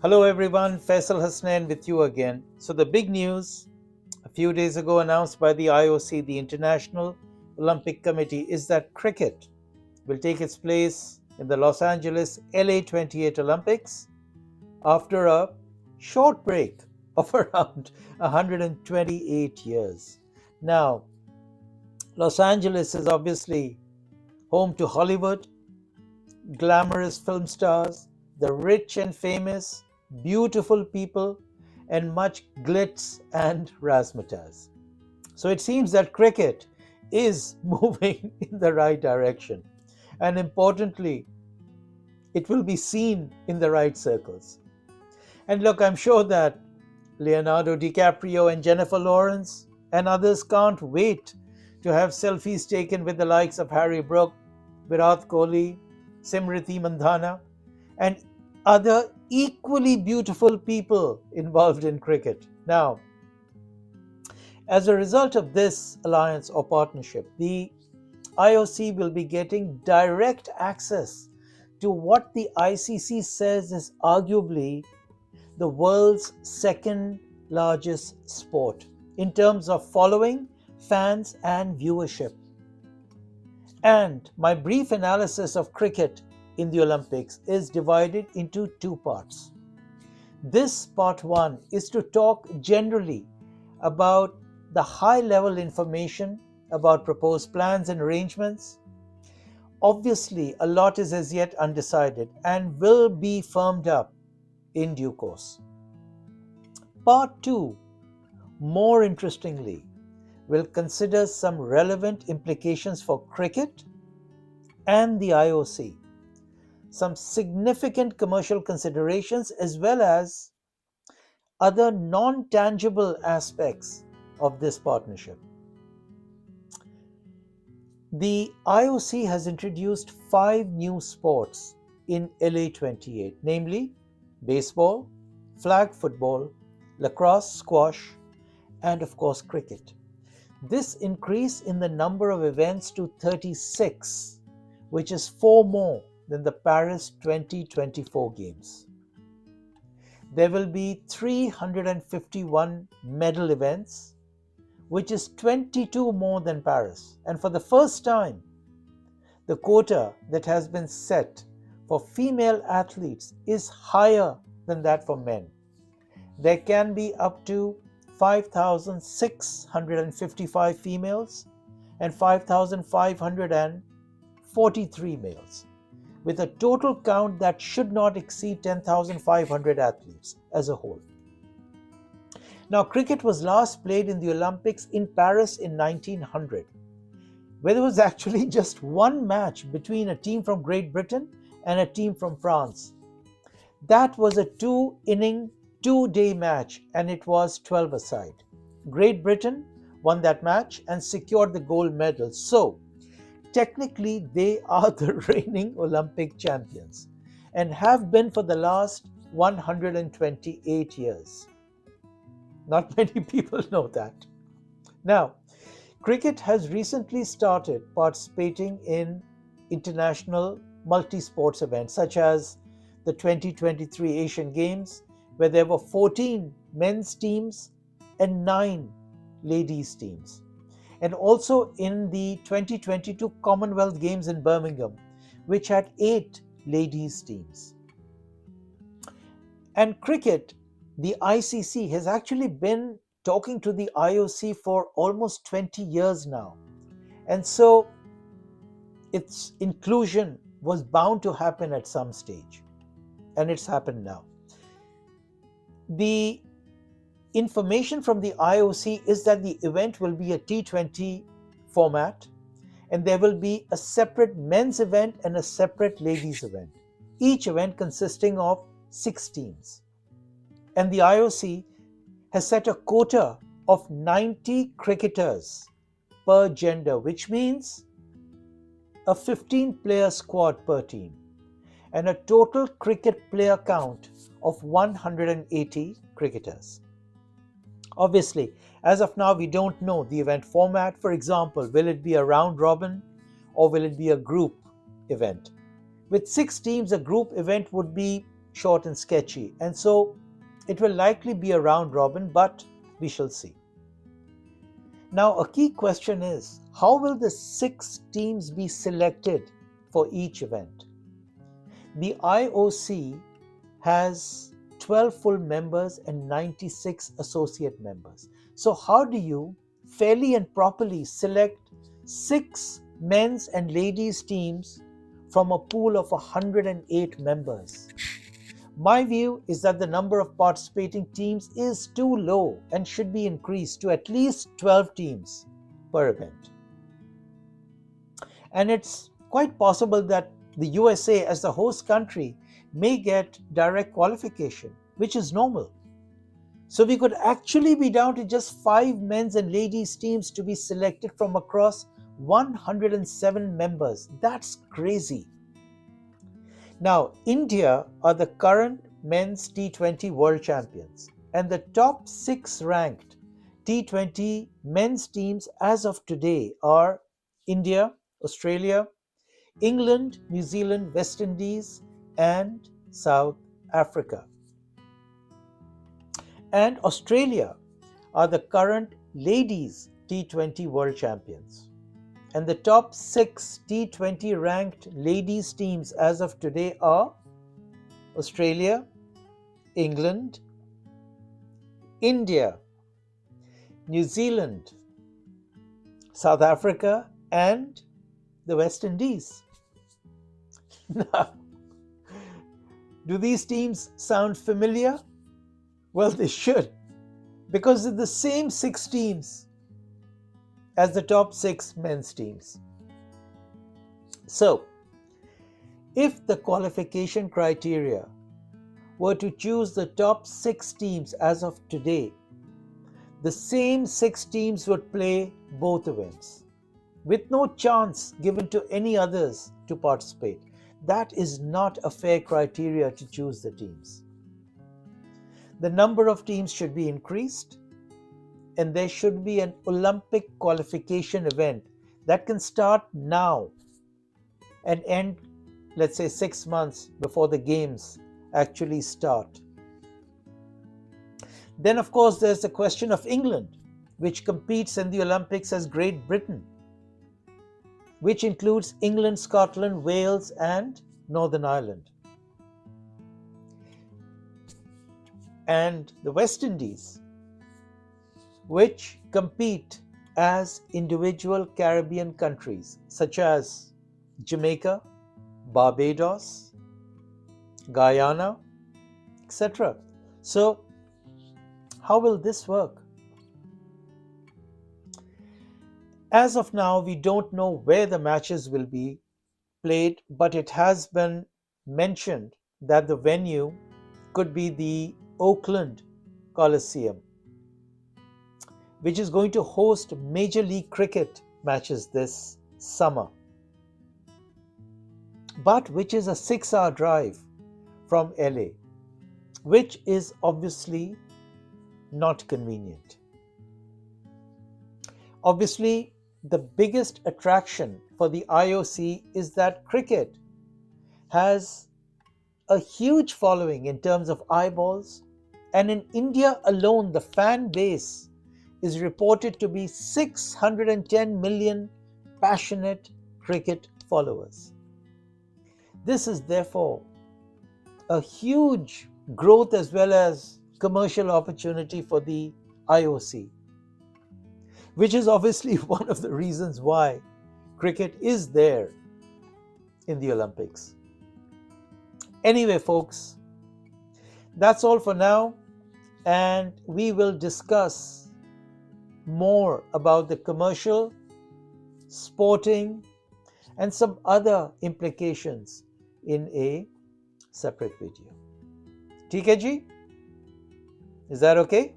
Hello everyone, Faisal Hasnain with you again. So the big news a few days ago announced by the IOC, the International Olympic Committee, is that cricket will take its place in the Los Angeles LA 28 Olympics after a short break of around 128 years. Now, Los Angeles is obviously home to Hollywood, glamorous film stars, the rich and famous, beautiful people, and much glitz and razzmatazz. So it seems that cricket is moving in the right direction. And importantly, it will be seen in the right circles. And look, I'm sure that Leonardo DiCaprio and Jennifer Lawrence and others can't wait to have selfies taken with the likes of Harry Brook, Virat Kohli, Simriti Mandhana, and other equally beautiful people involved in cricket. Now, as a result of this alliance or partnership, the IOC will be getting direct access to what the ICC says is arguably the world's second largest sport in terms of following, fans, and viewership. And my brief analysis of cricket in the Olympics is divided into two parts. This part one is to talk generally about the high level information about proposed plans and arrangements. Obviously, a lot is as yet undecided and will be firmed up in due course. Part 2, more interestingly, will consider some relevant implications for cricket and the IOC, some significant commercial considerations, as well as other non tangible aspects of this partnership. The IOC has introduced 5 new sports in LA 28, namely baseball, flag football, lacrosse, squash, and of course cricket. This increase in the number of events to 36, which is 4 more than the Paris 2024 Games. There will be 351 medal events, which is 22 more than Paris. And for the first time, the quota that has been set for female athletes is higher than that for men. There can be up to 5,655 females and 5,543 males, with a total count that should not exceed 10,500 athletes as a whole. Now, cricket was last played in the Olympics in Paris in 1900, where there was actually just one match between a team from Great Britain and a team from France. That was a 2 inning, 2 day match, and it was 12 aside. Great Britain won that match and secured the gold medal. So, technically, they are the reigning Olympic champions and have been for the last 128 years. Not many people know that. Now, cricket has recently started participating in international multi sports events such as the 2023 Asian Games, where there were 14 men's teams and 9 ladies' teams, and also in the 2022 Commonwealth Games in Birmingham, which had 8 ladies' teams. And cricket, the ICC has actually been talking to the IOC for almost 20 years now. And so its inclusion was bound to happen at some stage. And it's happened now. The information from the IOC is that the event will be a T20 format, and there will be a separate men's event and a separate ladies' event, each event consisting of 6 teams. And the IOC has set a quota of 90 cricketers per gender, which means a 15-player squad per team, and a total cricket player count of 180 cricketers. Obviously, as of now, we don't know the event format. For example, will it be a round robin or will it be a group event? With 6 teams, a group event would be short and sketchy. And so it will likely be a round robin, but we shall see. Now, a key question is, how will the 6 teams be selected for each event? The IOC has 12 full members and 96 associate members. So how do you fairly and properly select 6 men's and ladies teams from a pool of 108 members? My view is that the number of participating teams is too low and should be increased to at least 12 teams per event. And it's quite possible that the USA, as the host country, may get direct qualification, which is normal. So we could actually be down to just 5 men's and ladies teams to be selected from across 107 members. That's crazy. Now, India are the current men's T20 world champions, and the top 6 ranked T20 men's teams as of today are India, Australia, England, New Zealand, West Indies, and South Africa. And Australia are the current ladies T20 world champions. And the top 6 T20 ranked ladies teams as of today are Australia, England, India, New Zealand, South Africa, and the West Indies. Now, do these teams sound familiar? Well, they should, because they're the same 6 teams as the top 6 men's teams. So, if the qualification criteria were to choose the top 6 teams as of today, the same 6 teams would play both events, with no chance given to any others to participate. That is not a fair criteria to choose the teams. The number of teams should be increased, and there should be an Olympic qualification event that can start now and end, let's say, 6 months before the games actually start. Then, of course, there's the question of England, which competes in the Olympics as Great Britain, which includes England, Scotland, Wales, and Northern Ireland. And the West Indies, which compete as individual Caribbean countries such as Jamaica, Barbados, Guyana, etc. So, how will this work? As of now, we don't know where the matches will be played, but it has been mentioned that the venue could be the Oakland Coliseum, which is going to host Major League Cricket matches this summer, but which is a 6-hour drive from LA, which is obviously not convenient. Obviously, the biggest attraction for the IOC is that cricket has a huge following in terms of eyeballs, and in India alone, the fan base is reported to be 610 million passionate cricket followers. This is therefore a huge growth as well as commercial opportunity for the IOC, which is obviously one of the reasons why cricket is there in the Olympics. Anyway, folks, that's all for now, and we will discuss more about the commercial, sporting, and some other implications in a separate video. TKG? Is that okay?